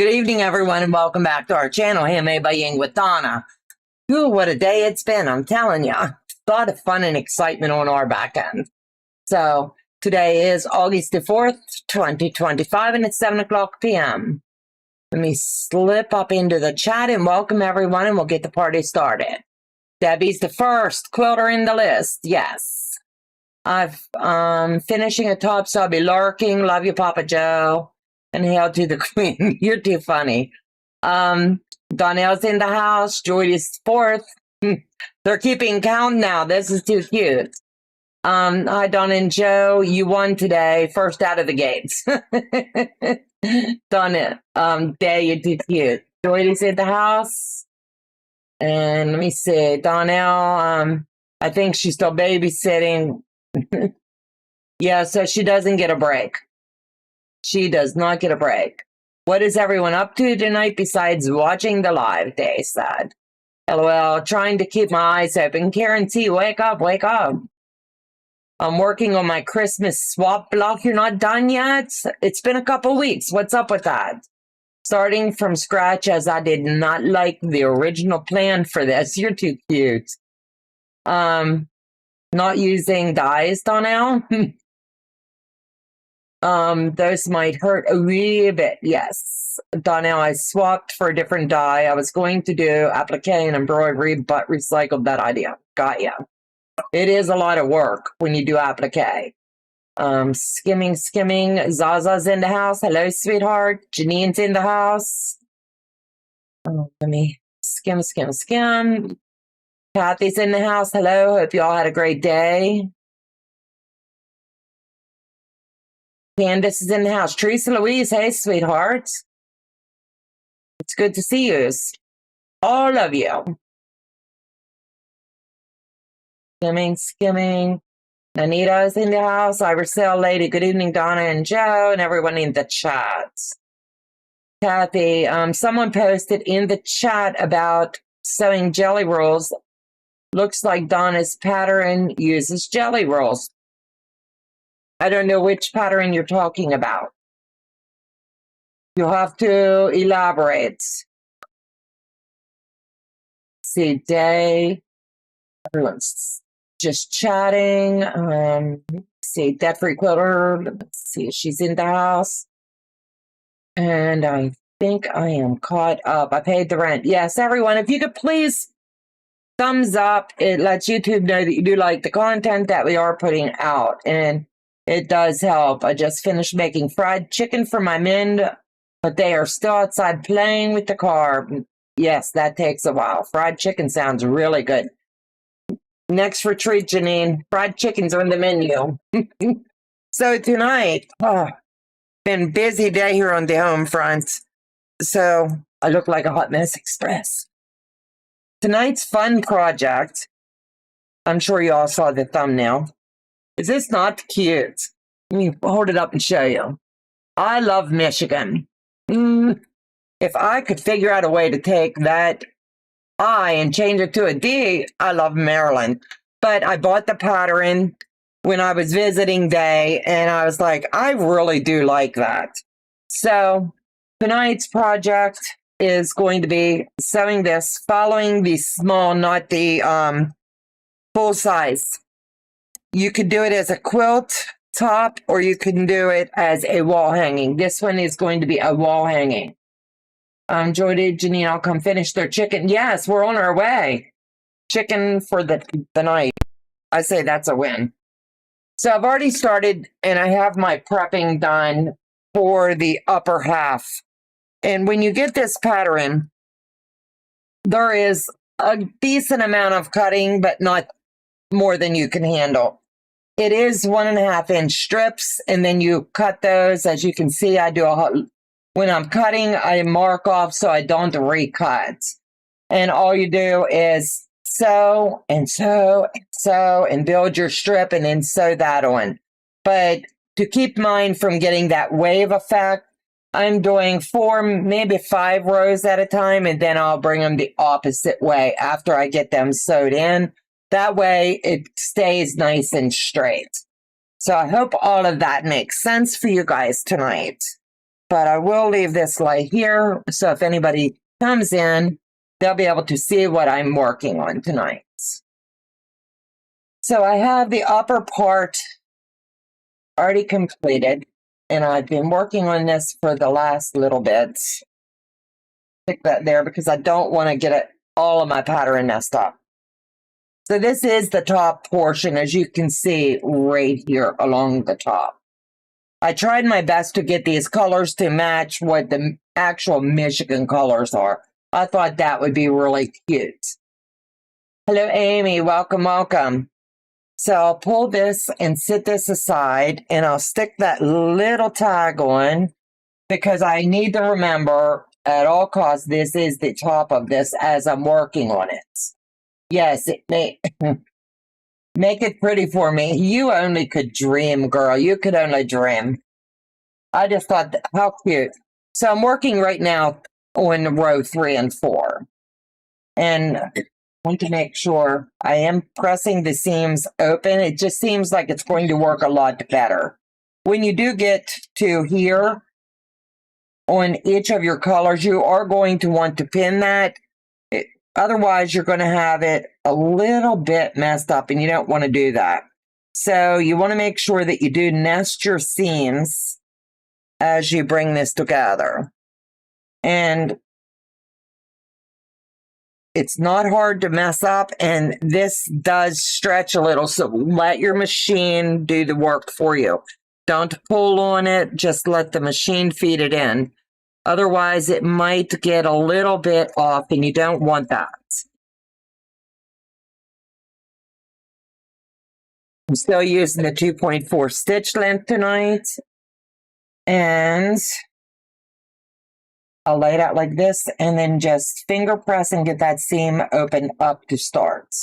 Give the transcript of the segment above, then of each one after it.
Good evening, everyone, and welcome back to our channel, Handmade by Ying with Donna. Ooh, what a day it's been, I'm telling you. A lot of fun and excitement on our back end. So, today is August the 4th, 2025, and it's 7 o'clock p.m. Let me slip up into the chat and welcome everyone, and we'll get the party started. Debbie's the first quilter in the list, yes. I've finishing a top, so I'll be lurking. Love you, Papa Joe. And hail to the queen. You're too funny. Donnell's in the house. Joy's fourth. They're keeping count now. This is too cute. Hi, Donna and Joe. You won today. First out of the gates. Donna, Day, you're too cute. Joy's in the house. And let me see. Donnell, I think she's still babysitting. Yeah, so she doesn't get a break. She does not get a break. What is everyone up to tonight besides watching the live? Day said. LOL, trying to keep my eyes open. Karen T, wake up, wake up. I'm working on my Christmas swap block. You're not done yet? It's been a couple weeks. What's up with that? Starting from scratch as I did not like the original plan for this. You're too cute. Not using dyes, Donnell? Those might hurt a wee bit, yes. Donnell, I swapped for a different dye. I was going to do applique and embroidery, but recycled that idea. Got ya. It is a lot of work when you do applique. Skimming. Zaza's in the house. Hello, sweetheart. Janine's in the house. Oh, let me skim. Kathy's in the house. Hello. Hope you all had a great day. Candace is in the house. Teresa Louise, hey, sweetheart. It's good to see you. All of you. Skimming. Anita is in the house. Shareasale lady. Good evening, Donna and Joe, and everyone in the chat. Kathy, someone posted in the chat about sewing jelly rolls. Looks like Donna's pattern uses jelly rolls. I don't know which pattern you're talking about. You'll have to elaborate. See, Day. Everyone's just chatting. See, Debt-Free Quilter. Let's see, she's in the house. And I think I am caught up. I paid the rent. Yes, everyone, if you could please thumbs up. It lets YouTube know that you do like the content that we are putting out. And it does help. I just finished making fried chicken for my men, but they are still outside playing with the car. Yes, that takes a while. Fried chicken sounds really good. Next retreat, Janine. Fried chickens on the menu. So tonight, been busy day here on the home front. So I look like a hot mess express. Tonight's fun project, I'm sure you all saw the thumbnail. Is this not cute? Let me hold it up and show you. I love Michigan. If I could figure out a way to take that I and change it to a D, I love Maryland. But I bought the pattern when I was visiting Day, and I was like, I really do like that. So tonight's project is going to be sewing this, following the small, not the full size. You could do it as a quilt top, or you can do it as a wall hanging. This one is going to be a wall hanging. Jody, Janine, I'll come finish their chicken. Yes, we're on our way. Chicken for the night. I say that's a win. So I've already started, and I have my prepping done for the upper half. And when you get this pattern, there is a decent amount of cutting, but not more than you can handle. It is 1.5 inch strips, and then you cut those. As you can see, I do when I'm cutting, I mark off so I don't recut. And all you do is sew and sew and sew and build your strip and then sew that on. But to keep mine from getting that wave effect, I'm doing 4, maybe 5 rows at a time, and then I'll bring them the opposite way after I get them sewed in. That way it stays nice and straight. So I hope all of that makes sense for you guys tonight. but I will leave this light here. So if anybody comes in, they'll be able to see what I'm working on tonight. So I have the upper part already completed, and I've been working on this for the last little bit. Stick that there because I don't want to get it all of my pattern messed up. So this is the top portion, as you can see right here along the top. I tried my best to get these colors to match what the actual Michigan colors are. I thought that would be really cute. Hello, Amy. Welcome, welcome. So I'll pull this and sit this aside, and I'll stick that little tag on because I need to remember at all costs this is the top of this as I'm working on it. Yes, it may make it pretty for me. You only could dream, girl. You could only dream. I just thought, how cute. So I'm working right now on row 3 and 4. And I want to make sure I am pressing the seams open. It just seems like it's going to work a lot better. When you do get to here on each of your colors, you are going to want to pin that. Otherwise, you're going to have it a little bit messed up, and you don't want to do that. So you want to make sure that you do nest your seams as you bring this together. And it's not hard to mess up, and this does stretch a little, so let your machine do the work for you. Don't pull on it, just let the machine feed it in. Otherwise, it might get a little bit off, and you don't want that. I'm still using the 2.4 stitch length tonight. And I'll lay it out like this, and then just finger press and get that seam open up to start.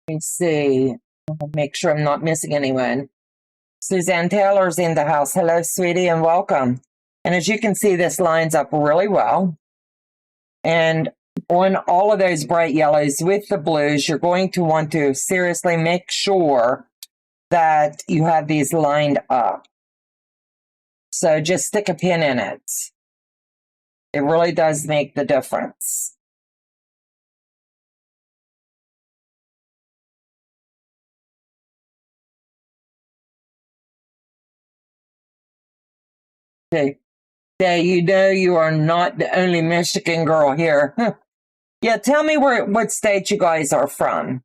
Let me see. Make sure I'm not missing anyone. Suzanne Taylor's in the house. Hello, sweetie, and welcome. And as you can see, this lines up really well. And on all of those bright yellows with the blues, you're going to want to seriously make sure that you have these lined up. So just stick a pin in it. It really does make the difference. Okay. You know you are not the only Michigan girl here. Yeah, tell me what state you guys are from.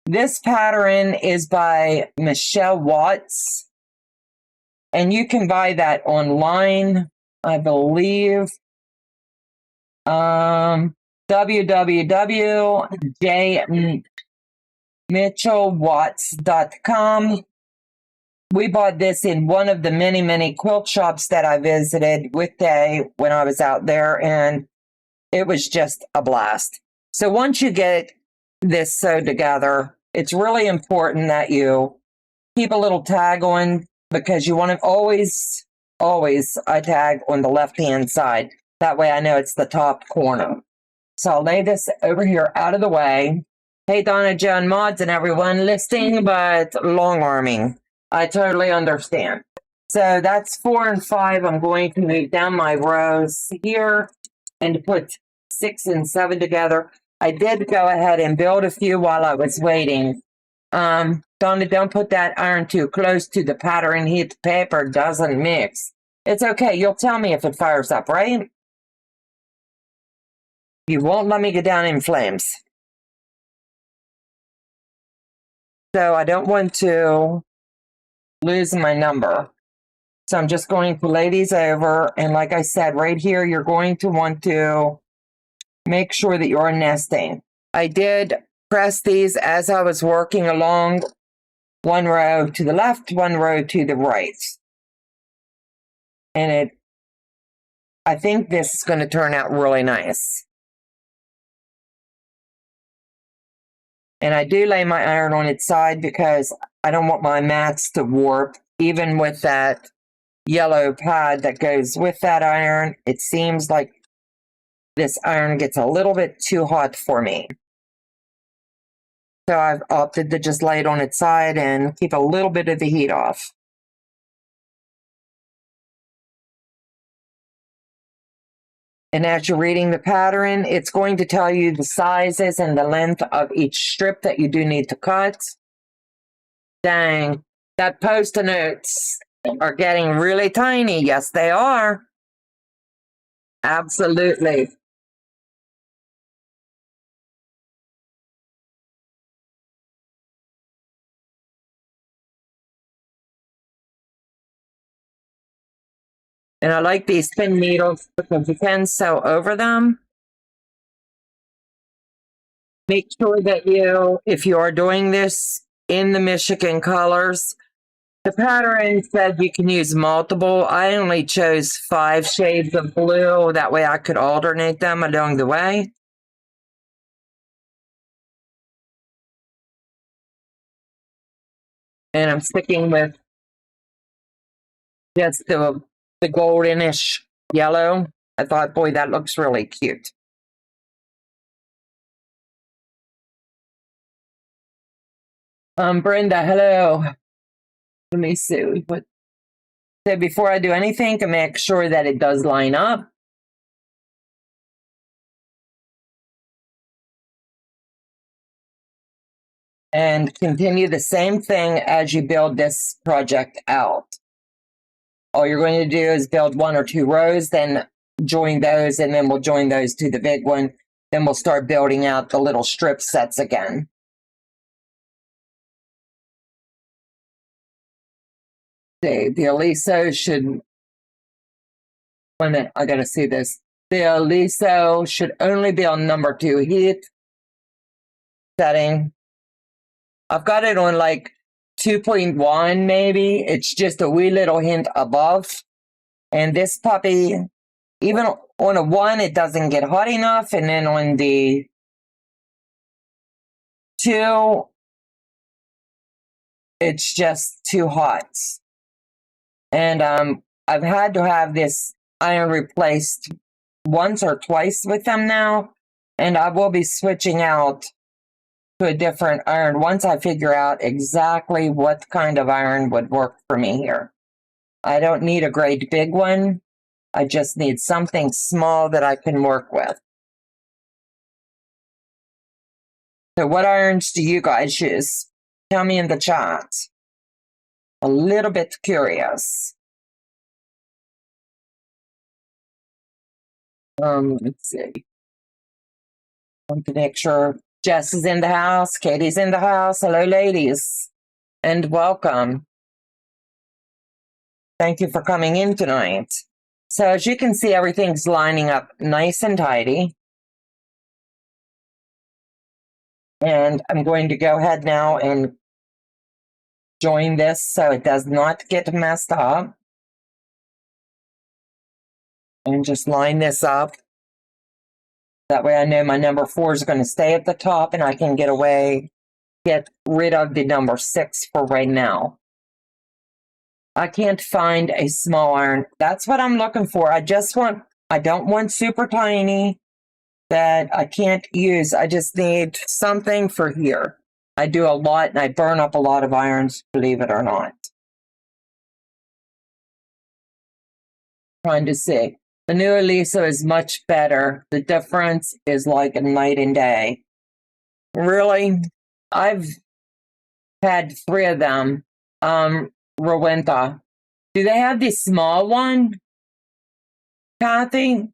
This pattern is by Michelle Watts, and you can buy that online, I believe. www.jmitchellwatts.com. We bought this in one of the many, many quilt shops that I visited with Day when I was out there, and it was just a blast. So once you get this sewed together, it's really important that you keep a little tag on, because you want to always I tag on the left-hand side. That way I know it's the top corner. So I'll lay this over here out of the way. Hey, Donna, Joan, mods, and everyone listening, but long arming. I totally understand. So that's 4 and 5. I'm going to move down my rows here and put 6 and 7 together. I did go ahead and build a few while I was waiting. Donna, don't put that iron too close to the pattern. Heat paper doesn't mix. It's okay. You'll tell me if it fires up, right? You won't let me get down in flames. So I don't want to lose my number. So I'm just going to lay these over. And like I said, right here, you're going to want to make sure that you're nesting. I did press these as I was working along, one row to the left, one row to the right. And I think this is going to turn out really nice. And I do lay my iron on its side because I don't want my mats to warp. Even with that yellow pad that goes with that iron, it seems like this iron gets a little bit too hot for me. So I've opted to just lay it on its side and keep a little bit of the heat off. And as you're reading the pattern, it's going to tell you the sizes and the length of each strip that you do need to cut. Dang, that post-it notes are getting really tiny. Yes, they are. Absolutely. And I like these thin needles because you can sew over them. Make sure that you, if you are doing this in the Michigan colors, the pattern said you can use multiple. I only chose 5 shades of blue. That way I could alternate them along the way. And I'm sticking with just the goldenish yellow. I thought, boy, that looks really cute. Brenda, hello. Let me see. So before I do anything, to make sure that it does line up. And continue the same thing as you build this project out. All you're going to do is build 1 or 2 rows, then join those, and then we'll join those to the big one. Then we'll start building out the little strip sets again. See, the Aliso should, wait a minute, I gotta see this. The Aliso should only be on number 2 heat setting. I've got it on like 2.1 maybe. It's just a wee little hint above. And this puppy, even on a 1, it doesn't get hot enough. And then on the 2, it's just too hot. And I've had to have this iron replaced once or twice with them now. And I will be switching out to a different iron once I figure out exactly what kind of iron would work for me here. I don't need a great big one. I just need something small that I can work with. So what irons do you guys use? Tell me in the chat. A little bit curious. Let's see. I want to make sure Jess is in the house. Katie's in the house. Hello, ladies, and welcome. Thank you for coming in tonight. So as you can see, everything's lining up nice and tidy. And I'm going to go ahead now and join this so it does not get messed up. And just line this up. That way I know my number 4 is going to stay at the top and I can get rid of the number 6 for right now. I can't find a small iron. That's what I'm looking for. I don't want super tiny that I can't use. I just need something for here. I do a lot and I burn up a lot of irons, believe it or not. Trying to see. The new Elisa is much better. The difference is like a night and day. Really? I've had 3 of them. Rowenta. Do they have the small one? Kathy?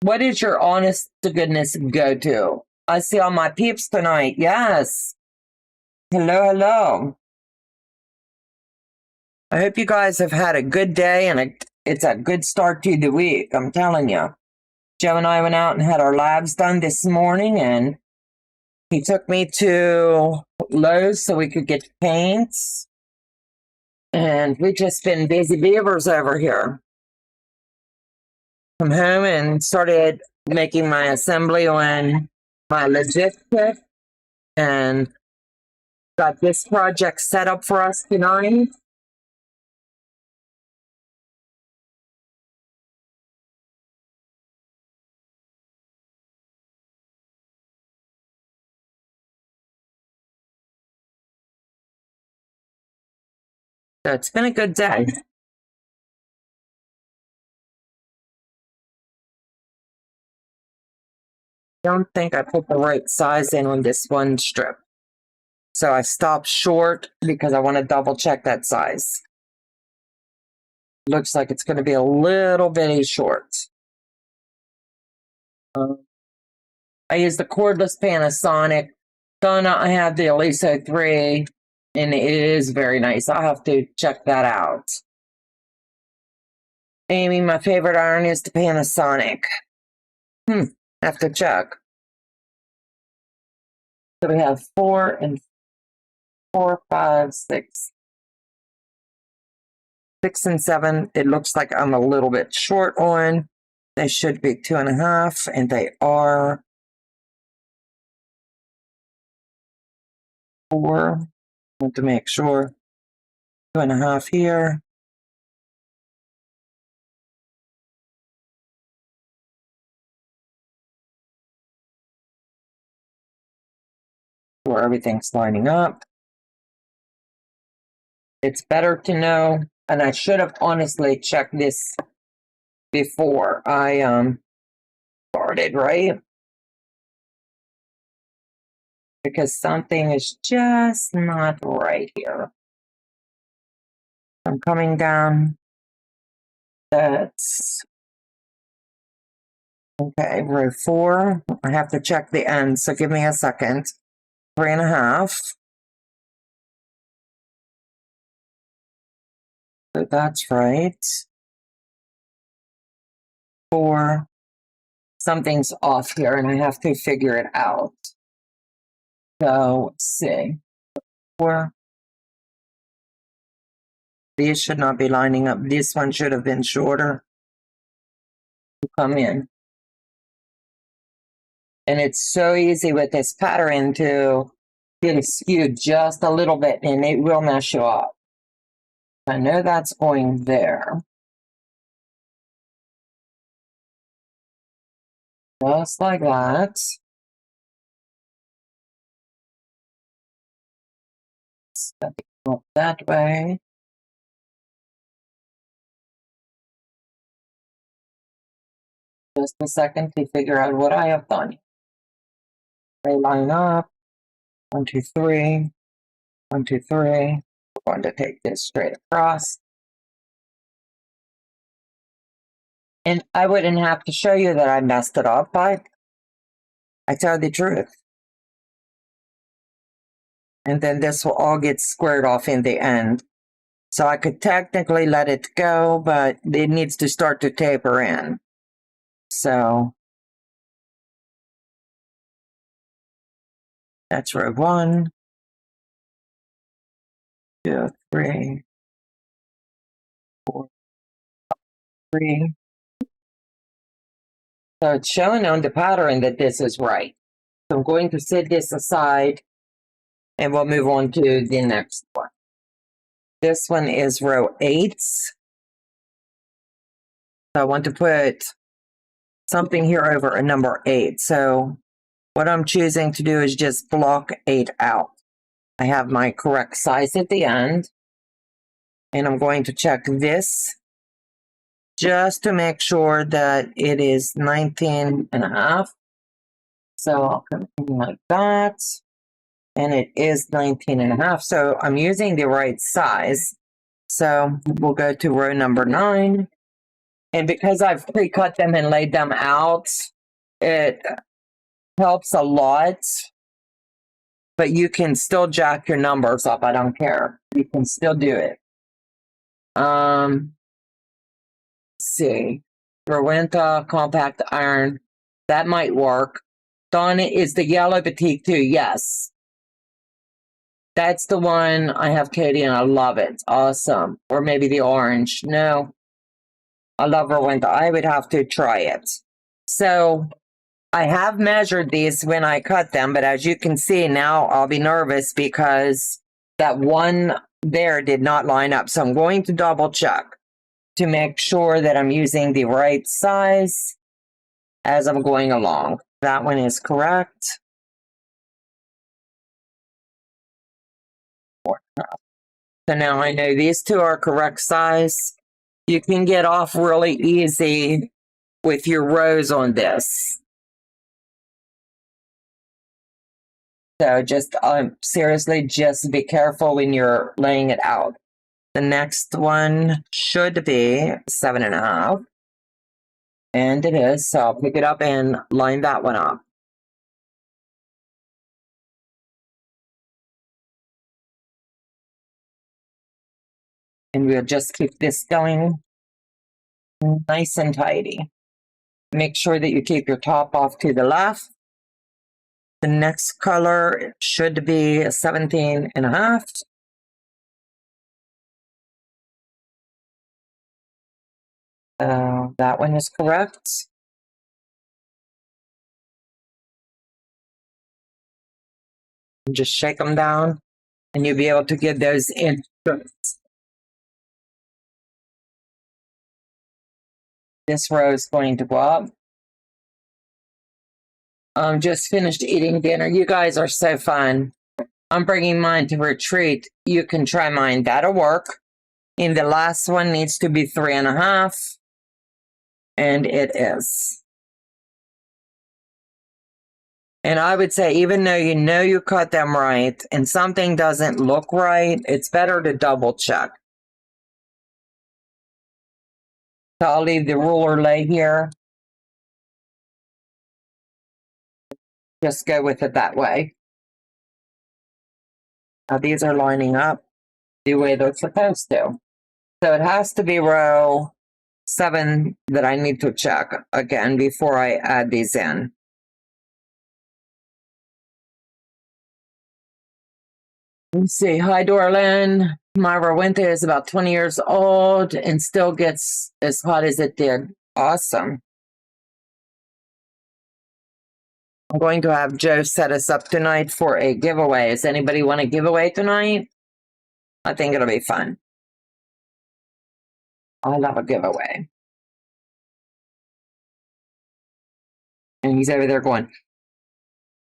What is your honest to goodness go-to? I see all my peeps tonight. Yes. Hello, hello. I hope you guys have had a good day and it's a good start to the week. I'm telling you. Joe and I went out and had our labs done this morning, and he took me to Lowe's so we could get paints. And we've just been busy beavers over here. Come home and started making my assembly on my legitkits and got this project set up for us tonight. So it's been a good day. Don't think I put the right size in on this one strip. So I stopped short because I want to double check that size. Looks like it's going to be a little bitty short. I use the cordless Panasonic. Donna, I have the Eliso 3, and it is very nice. I'll have to check that out. Amy, my favorite iron is the Panasonic. Have to check. So we have 4 and 4, 5, 6. 6 and 7. It looks like I'm a little bit short on. They should be 2.5, and they are 4. I want to make sure. 2.5 here. Where everything's lining up. It's better to know, and I should have honestly checked this before I started, right? Because something is just not right here. I'm coming down. That's okay, row 4. I have to check the end, so give me a second. 3.5. So that's right. 4. Something's off here, and I have to figure it out. So let's see. 4. These should not be lining up. This one should have been shorter to come in. And it's so easy with this pattern to get it skewed just a little bit, and it will mess you up. I know that's going there. Just like that. Step it up that way. Just a second to figure out what I have done. They line up. 1, 2, 3. 1, 2, 3. We're going to take this straight across. And I wouldn't have to show you that I messed it up, but I tell the truth. And then this will all get squared off in the end. So I could technically let it go, but it needs to start to taper in. So that's row 1, 2, 3, 4, 3. So it's showing on the pattern that this is right. So I'm going to set this aside, and we'll move on to the next one. This one is row 8. So I want to put something here over a number 8. So what I'm choosing to do is just block 8 out. I have my correct size at the end, and I'm going to check this just to make sure that it is 19.5. So I'll come in like that, and it is 19.5. So I'm using the right size. So we'll go to row number 9. And because I've pre-cut them and laid them out, it helps a lot. But you can still jack your numbers up. I don't care. You can still do it. Let's see. Rowenta compact iron. That might work. Donna, is the yellow batik too? Yes. That's the one I have, Katie, and I love it. Awesome. Or maybe the orange. No. I love Rowenta. I would have to try it. So I have measured these when I cut them, but as you can see now, I'll be nervous because that one there did not line up. So I'm going to double check to make sure that I'm using the right size as I'm going along. That one is correct. So now I know these two are correct size. You can get off really easy with your rows on this. So just seriously, just be careful when you're laying it out. The next one should be 7.5. And it is, so I'll pick it up and line that one up. And we'll just keep this going nice and tidy. Make sure that you keep your top off to the left. The next color should be 17.5. That one is correct. Just shake them down and you'll be able to get those in. This row is going to go up. Just finished eating dinner. You guys are so fun. I'm bringing mine to retreat. You can try mine. That'll work. And the last one needs to be 3.5. And it is. And I would say, even though you know you cut them right and something doesn't look right, it's better to double check. So I'll leave the ruler lay here. Just go with it that way. Now these are lining up the way they're supposed to. So it has to be row 7 that I need to check again before I add these in. Let's see. Hi, Dorlin. Myra Winter is about 20 years old and still gets as hot as it did. Awesome. I'm going to have Joe set us up tonight for a giveaway. Does anybody want a giveaway tonight? I think it'll be fun. I love a giveaway. And he's over there going.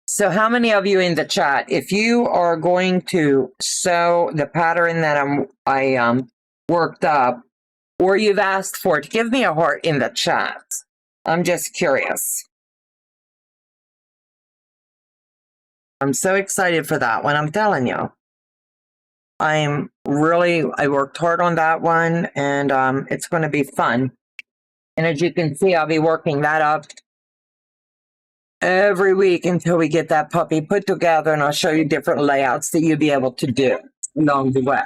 So how many of you in the chat, if you are going to sew the pattern that I worked up, or you've asked for it, give me a heart in the chat. I'm just curious. I'm so excited for that one. I'm telling you. I worked hard on that one, and it's going to be fun. And as you can see, I'll be working that up every week until we get that puppy put together, and I'll show you different layouts that you'll be able to do along the way.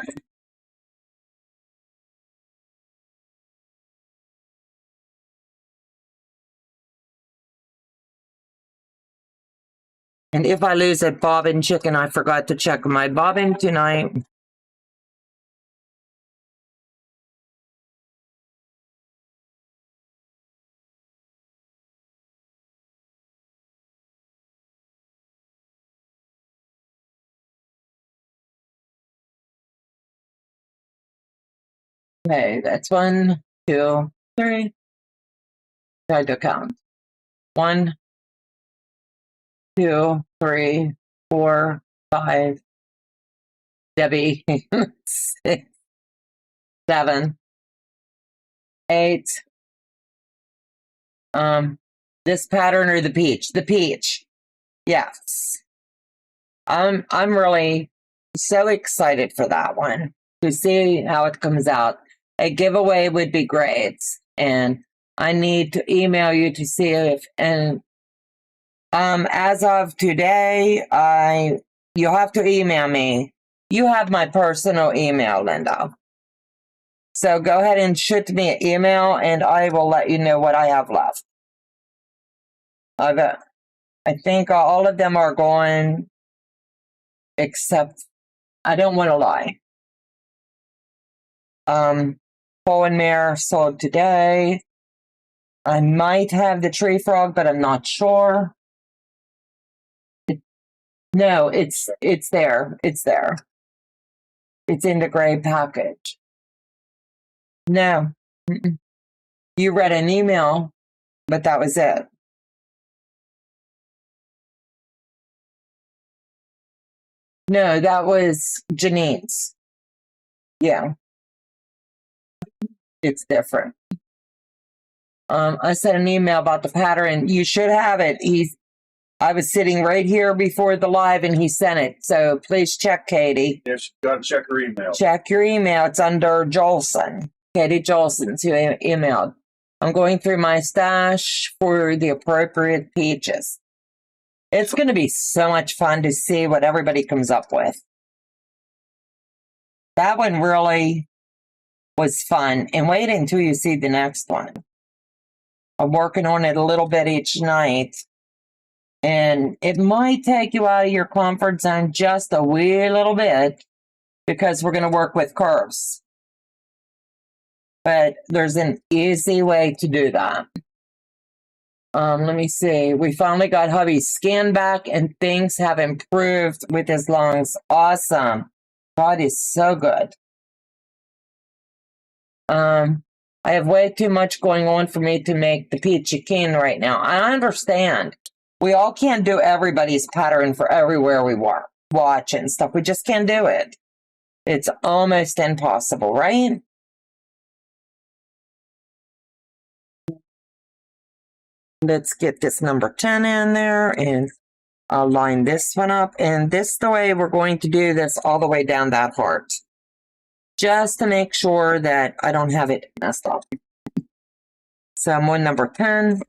And if I lose a bobbin chicken, I forgot to check my bobbin tonight. Okay, that's 1, 2, 3. Try to count. 1, 2, 3, 4, 5. Debbie. 6, 7, 8. This pattern or the peach? The peach. Yes. I'm really so excited for that one to see how it comes out. A giveaway would be great. And I need to email you to see if, and as of today, you'll have to email me. You have my personal email, Linda. So go ahead and shoot me an email and I will let you know what I have left. I think all of them are gone, except, I don't want to lie. Bow and Mare sold today. I might have the tree frog, but I'm not sure. No, it's there. It's there. It's in the gray package. No. You read an email, but that was it. No, that was Janine's. Yeah, it's different. I sent an email about the pattern. You should have it. I was sitting right here before the live and he sent it. So please check, Katie. Yes, you got to check her email. Check your email. It's under Jolson. Katie Jolson's who emailed. I'm going through my stash for the appropriate peaches. It's going to be so much fun to see what everybody comes up with. That one really was fun. And wait until you see the next one. I'm working on it a little bit each night. And it might take you out of your comfort zone just a wee little bit because we're going to work with curves. But there's an easy way to do that. Let me see. We finally got hubby's skin back and things have improved with his lungs. Awesome. God is so good. I have way too much going on for me to make the peachy keen right now. I understand. We all can't do everybody's pattern for everywhere we watch and stuff. We just can't do it. It's almost impossible, right? Let's get this number 10 in there and I'll line this one up. And this the way we're going to do this all the way down that part. Just to make sure that I don't have it messed up. So I'm on number 10.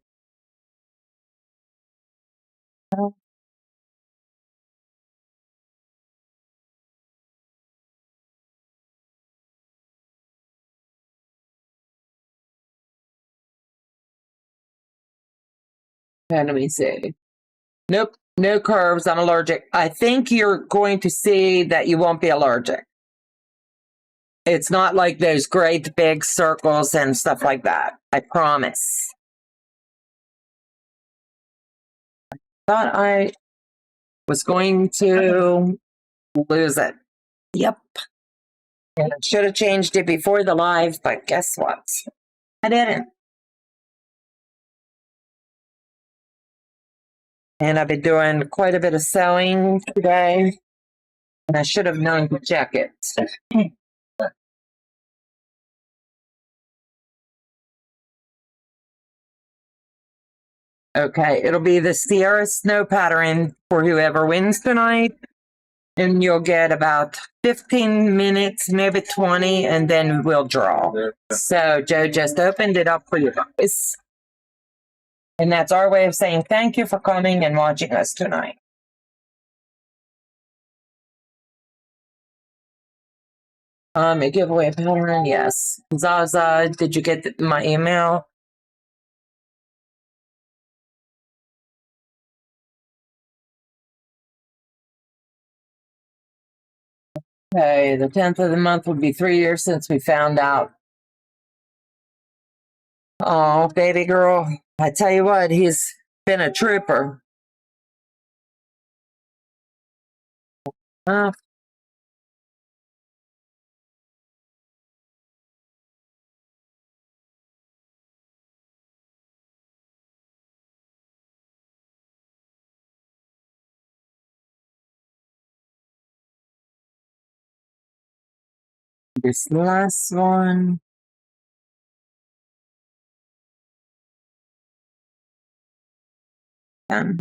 And let me see. Nope, no curves. I'm allergic. I think you're going to see that you won't be allergic. It's not like those great big circles and stuff like that. I promise. Thought I was going to lose it. Yep. And I should have changed it before the live, but guess what? I didn't. And I've been doing quite a bit of sewing today. And I should have known to check it. Okay, it'll be the Sierra Snow pattern for whoever wins tonight. And you'll get about 15 minutes, maybe 20, and then we'll draw. So Joe just opened it up for you guys. And that's our way of saying thank you for coming and watching us tonight. A giveaway pattern, yes. Zaza, did you get my email? Okay, the 10th of the month would be 3 years since we found out. Oh, baby girl, I tell you what, he's been a trooper. This last one. Uh-huh.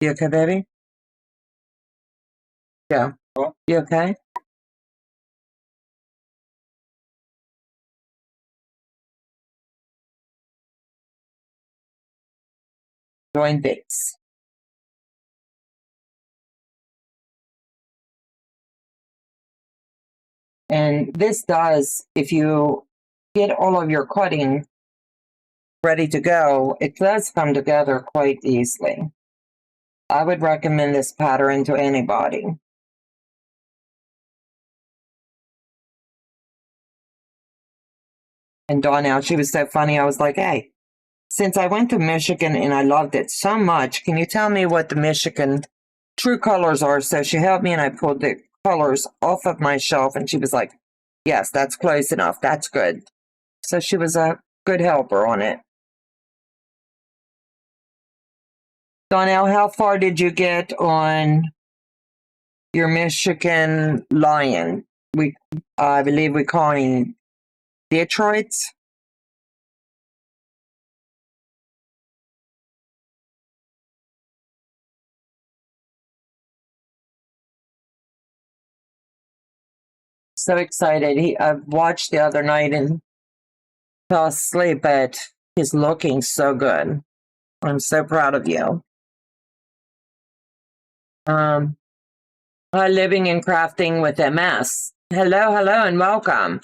You okay, baby? Yeah. You okay? Join base. And this does, if you get all of your cutting ready to go, it does come together quite easily. I would recommend this pattern to anybody. And Donna, she was so funny. I was like, hey, since I went to Michigan and I loved it so much, can you tell me what the Michigan true colors are? So she helped me and I pulled the colors off of my shelf and she was like, yes, that's close enough. That's good. So she was a good helper on it. Donnell, how far did you get on your Michigan lion? I believe we call him Detroit. So excited. I watched the other night and fell asleep, but he's looking so good. I'm so proud of you. Living and crafting with MS. Hello, hello, and welcome.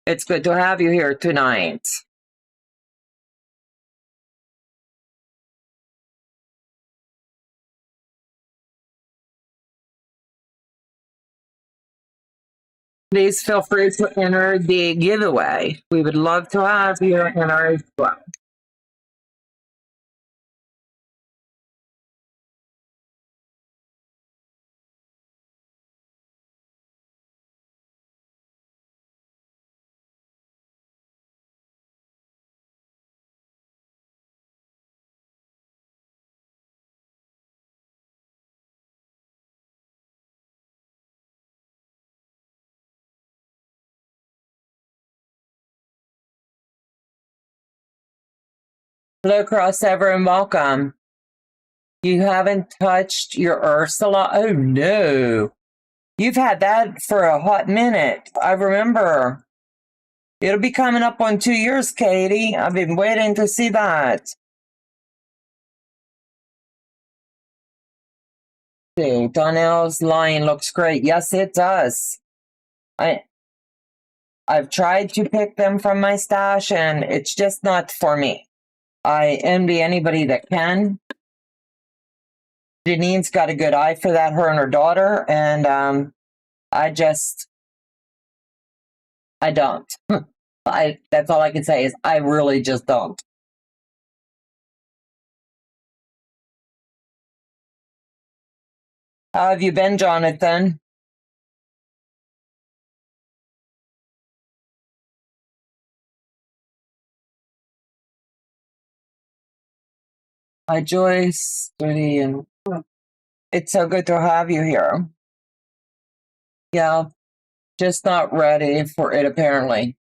It's good to have you here tonight. Please feel free to enter the giveaway. We would love to have you enter as well. Hello, crossover, and welcome. You haven't touched your Ursula? Oh, no. You've had that for a hot minute. I remember. It'll be coming up on 2 years, Katie. I've been waiting to see that. See, Donnell's line looks great. Yes, it does. I've tried to pick them from my stash, and it's just not for me. I envy anybody that can. Janine's got a good eye for that, her and her daughter, and I don't. That's all I can say is I really just don't. How have you been, Jonathan? Hi, Joyce, Judy, and it's so good to have you here. Yeah, just not ready for it, apparently.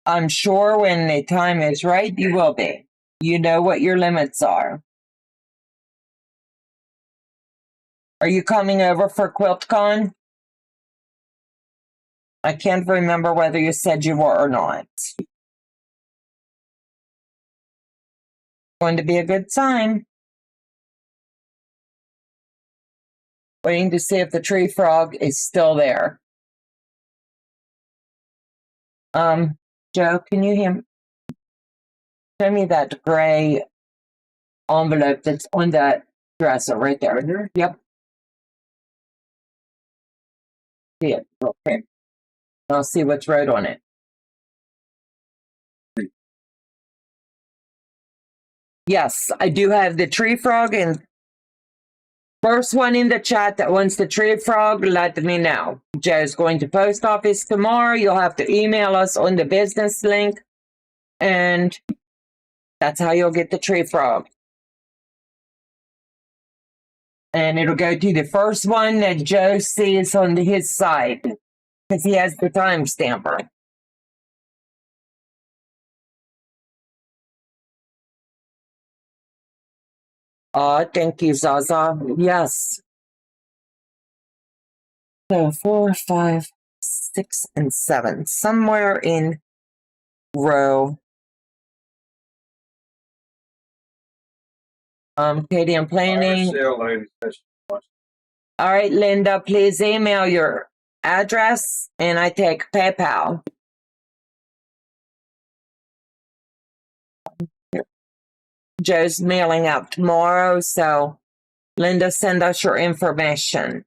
I'm sure when the time is right, you will be. You know what your limits are. Are you coming over for QuiltCon? I can't remember whether you said you were or not. Going to be a good time. Waiting to see if the tree frog is still there. Joe, can you hear me? Show me that gray envelope that's on that dresser right there. Yep. See it. Okay. I'll see what's right on it. Yes, I do have the tree frog, and first one in the chat that wants the tree frog, let me know. Joe's going to post office tomorrow. You'll have to email us on the business link, and that's how you'll get the tree frog. And it'll go to the first one that Joe sees on his side, because he has the time stamper. Thank you, Zaza. Yes. So 4, 5, 6, and 7. Somewhere in row. Katie, I'm planning. All right, Linda, please email your address, and I take PayPal. Joe's mailing out tomorrow, so Linda, send us your information.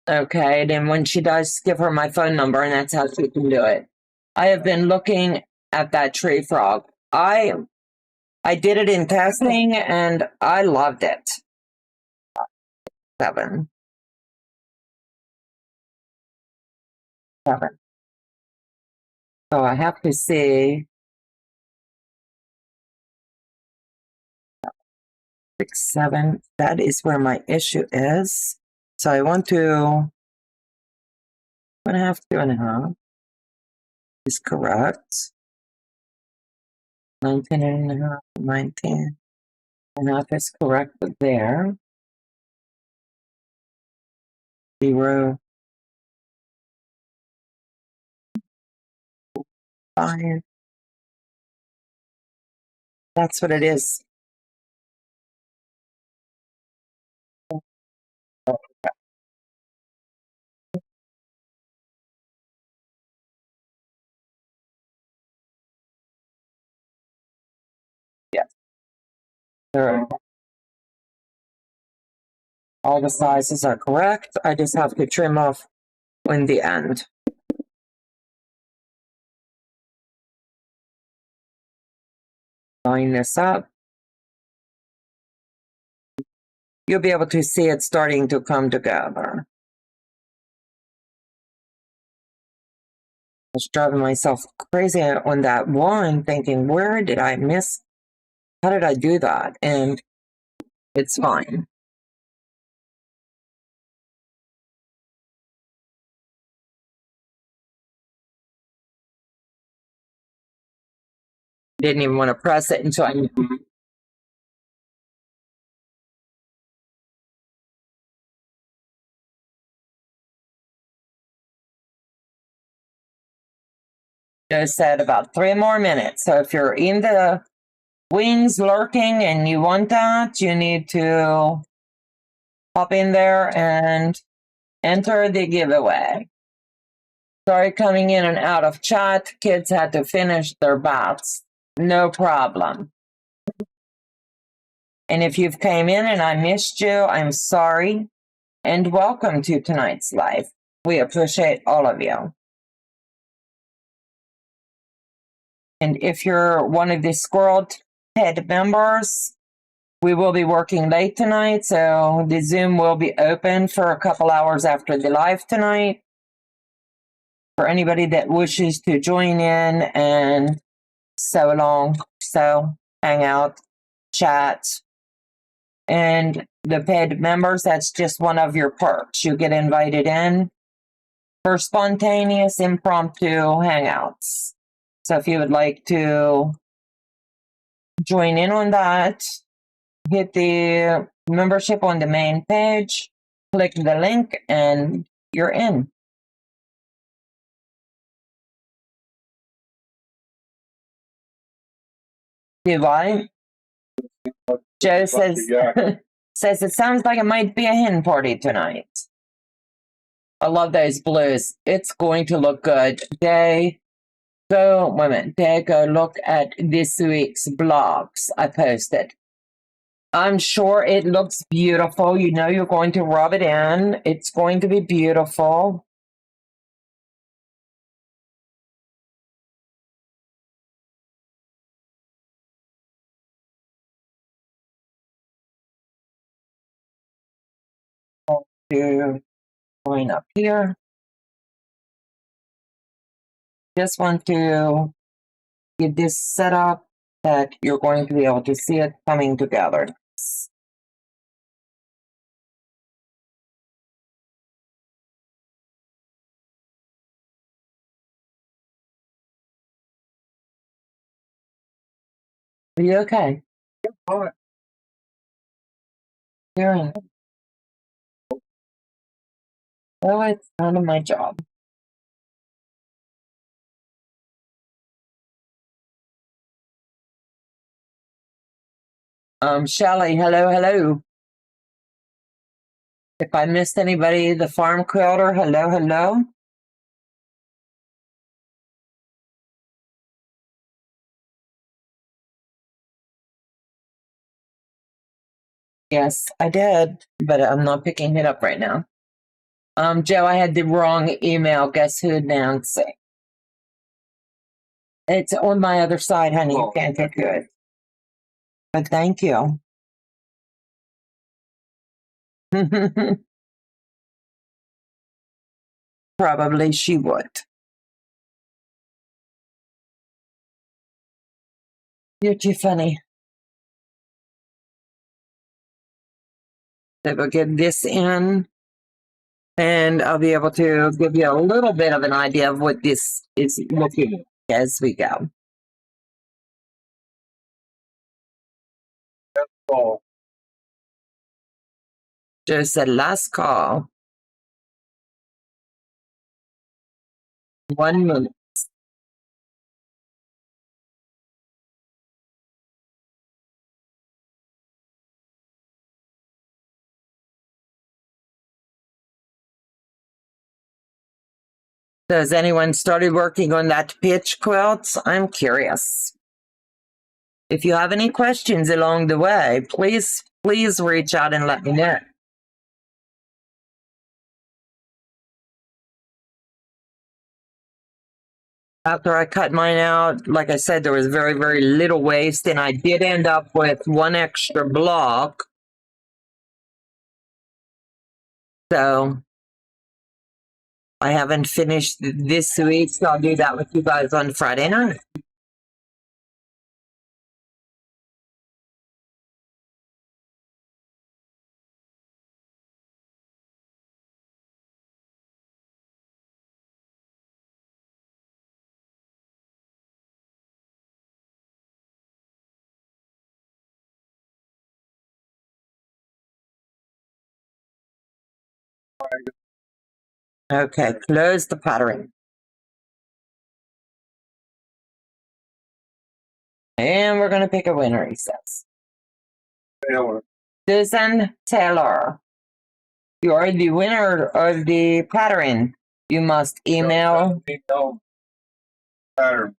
Okay, then when she does, give her my phone number, and that's how she can do it. I have been looking at that tree frog. I did it in testing, and I loved it. 7. 7. So I have to see. 6, 7. That is where my issue is. So I want to 2.5, 2.5 is correct. 19.5, 19.5 is correct there. 0, 5. That's what it is. Yes. All the sizes are correct. I just have to trim off in the end. Line this up. You'll be able to see it starting to come together. I was driving myself crazy on that one, thinking, where did I miss? How did I do that? And it's fine. Didn't even want to press it until I just said about 3 more minutes. So if you're in the wings lurking and you want that, you need to pop in there and enter the giveaway. Sorry, coming in and out of chat. Kids had to finish their baths. No problem. And if you've came in and I missed you, I'm sorry. And welcome to tonight's live. We appreciate all of you. And if you're one of the Squirrel Head members, we will be working late tonight, so the Zoom will be open for a couple hours after the live tonight. For anybody that wishes to join in and hang out, chat. And the paid members, that's just one of your perks. You get invited in for spontaneous, impromptu hangouts. So if you would like to join in on that, hit the membership on the main page, click the link, and you're in. Do I? Joe says, says it sounds like it might be a hen party tonight. I love those blues. It's going to look good. Day, go look at this week's blogs I posted. I'm sure it looks beautiful. You know you're going to rub it in. It's going to be beautiful. To join up here. Just want to get this set up that you're going to be able to see it coming together. Are you okay? Hearing. Oh, it's none of my job. Shelly, hello. If I missed anybody, the farm quilter, hello. Yes, I did, but I'm not picking it up right now. Joe, I had the wrong email. Guess who, Nancy? It's on my other side, honey. You can't get to it. But thank you. Probably she would. You're too funny. So we'll get this in, and I'll be able to give you a little bit of an idea of what this is looking like as we go. Call. Just said last call. 1 minute. So has anyone started working on that pitch quilt? I'm curious. If you have any questions along the way, please reach out and let me know. After I cut mine out, like I said, there was very, very little waste, and I did end up with 1 extra block. So I haven't finished this week, so I'll do that with you guys on Friday night. Okay, close the pattern. And we're going to pick a winner, he says. Taylor. Susan Taylor. You are the winner of the pattern. You must email. Pattern.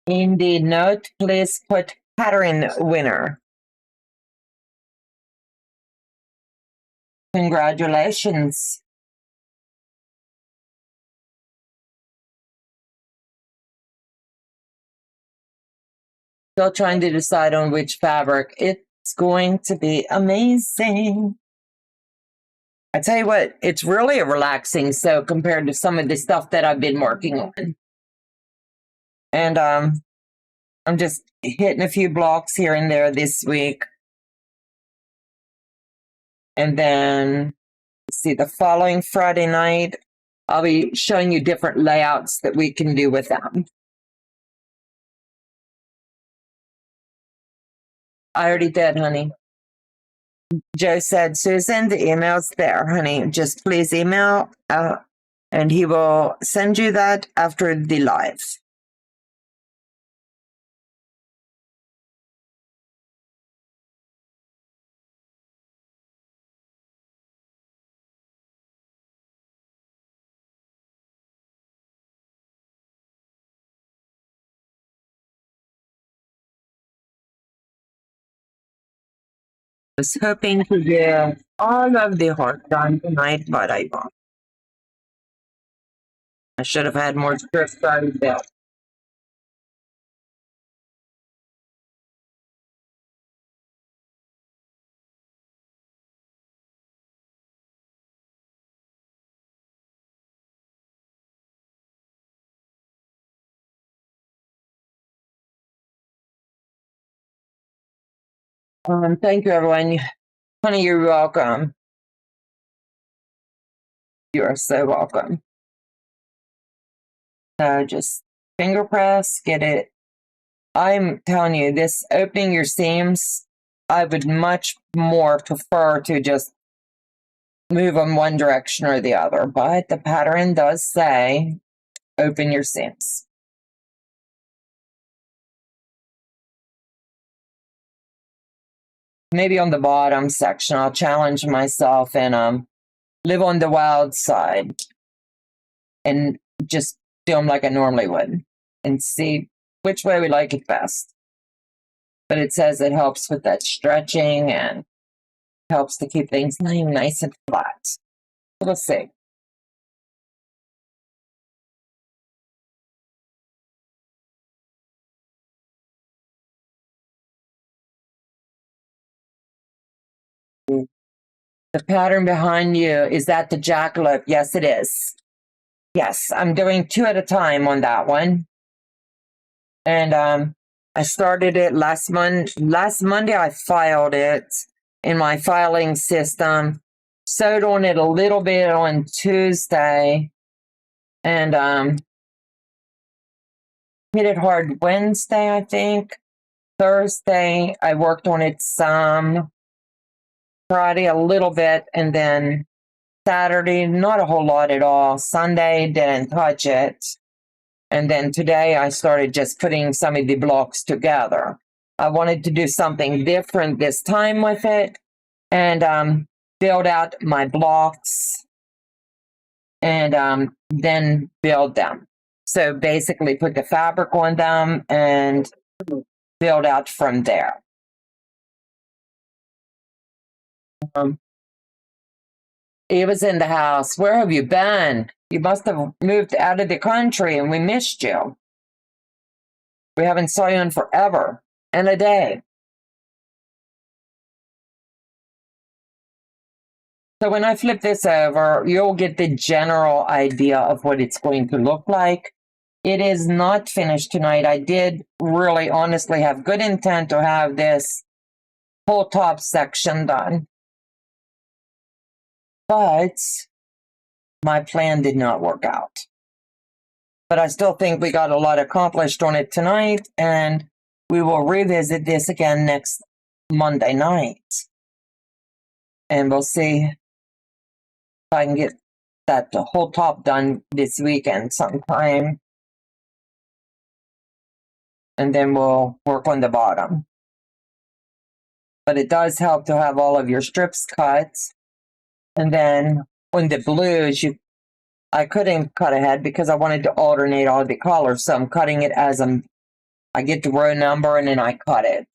In the note, please put pattern winner. Congratulations. Still trying to decide on which fabric. It's going to be amazing. I tell you what, it's really relaxing. So compared to some of the stuff that I've been working on. And I'm just hitting a few blocks here and there this week. And then, see, the following Friday night, I'll be showing you different layouts that we can do with them. I already did, honey. Joe said, Susan, the email's there, honey. Just please email, and he will send you that after the live. I was hoping to get all of the work done tonight, but I won't. I should have had more scripts started there. Thank you, everyone. Honey, you're welcome. You are so welcome. So just finger press, get it. I'm telling you, this opening your seams, I would much more prefer to just move them one direction or the other. But the pattern does say open your seams. Maybe on the bottom section, I'll challenge myself and live on the wild side and just do them like I normally would and see which way we like it best. But it says it helps with that stretching and helps to keep things nice and flat. We'll see. The pattern behind you, is that the jackalope? Yes, it is. Yes, I'm doing 2 at a time on that one. And I started it last Monday. I filed it. in my filing system. Sewed on it a little bit on Tuesday and hit it hard Wednesday, I think. Thursday, I worked on it some. Friday, a little bit, and then Saturday, not a whole lot at all. Sunday, didn't touch it. And then today, I started just putting some of the blocks together. I wanted to do something different this time with it and build out my blocks and then build them. So basically put the fabric on them and build out from there. He was in the house. Where have you been? You must have moved out of the country and we missed you. We haven't saw you in forever and a day. So when I flip this over, you'll get the general idea of what it's going to look like. It is not finished tonight. I did really honestly have good intent to have this whole top section done. But my plan did not work out. But I still think we got a lot accomplished on it tonight, and we will revisit this again next Monday night. And we'll see if I can get that whole top done this weekend sometime. And then we'll work on the bottom. But it does help to have all of your strips cut. And then on the blues, I couldn't cut ahead because I wanted to alternate all the colors. So I'm cutting it as I get the row number and then I cut it.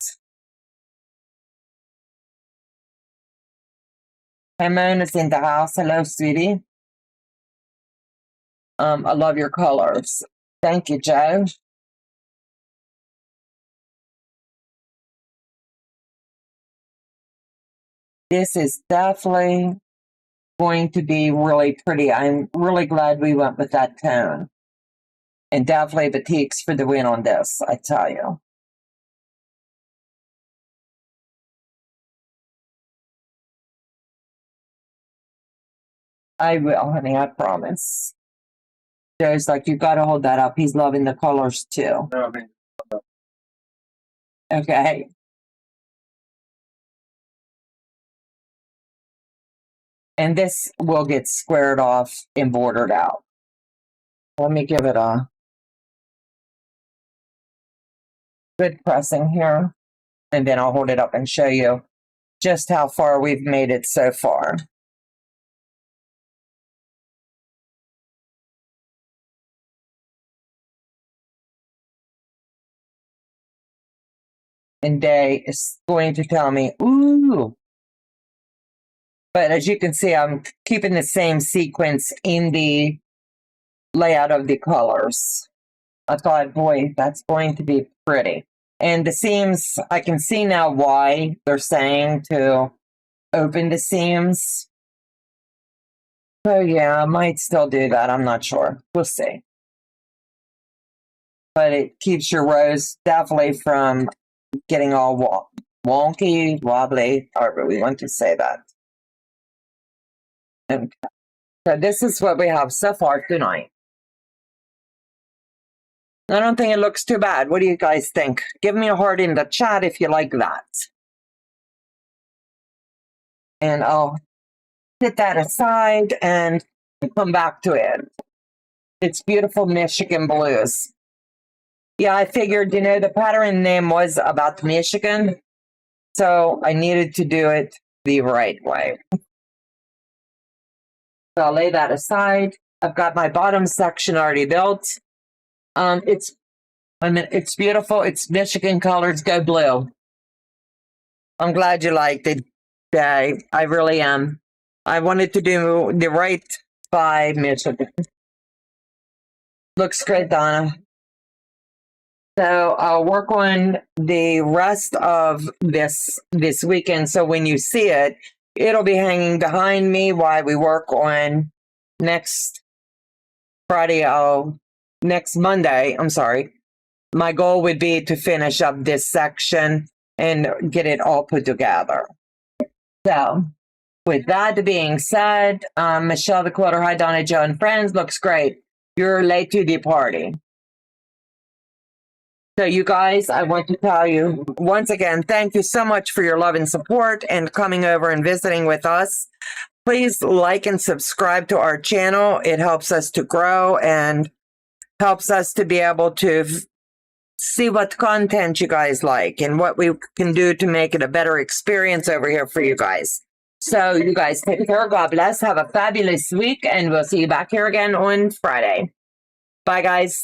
Hamon is in the house. Hello, sweetie. I love your colors. Thank you, Joe. This is definitely going to be really pretty. I'm really glad we went with that tone. And definitely batiks for the win on this, I tell you. I will, honey, I promise. Joe's like, you got to hold that up. He's loving the colors too. Okay. And this will get squared off and bordered out. Let me give it a good pressing here. And then I'll hold it up and show you just how far we've made it so far. And Day is going to tell me, ooh. But as you can see, I'm keeping the same sequence in the layout of the colors. I thought, boy, that's going to be pretty. And the seams, I can see now why they're saying to open the seams. So yeah, I might still do that. I'm not sure. We'll see. But it keeps your rows definitely from getting all wonky, wobbly, however we want to say that. Okay. So this is what we have so far tonight. I don't think it looks too bad. What do you guys think? Give me a heart in the chat if you like that. And I'll put that aside and come back to it. It's beautiful Michigan blues. Yeah, I figured, you know, the pattern name was about Michigan, so I needed to do it the right way. So I'll lay that aside. I've got my bottom section already built. It's beautiful. It's Michigan colors. Go blue. I'm glad you liked it, Day. I really am. I wanted to do the right by Michigan. Looks great, Donna. So I'll work on the rest of this weekend. So when you see it, it'll be hanging behind me while we work on next Friday. Next Monday. I'm sorry. My goal would be to finish up this section and get it all put together. So with that being said, Michelle the Quilter, hi Donna, Joe, and friends. Looks great. You're late to the party. So you guys, I want to tell you once again, thank you so much for your love and support and coming over and visiting with us. Please like and subscribe to our channel. It helps us to grow and helps us to be able to see what content you guys like and what we can do to make it a better experience over here for you guys. So you guys take care. God bless. Have a fabulous week, and we'll see you back here again on Friday. Bye, guys.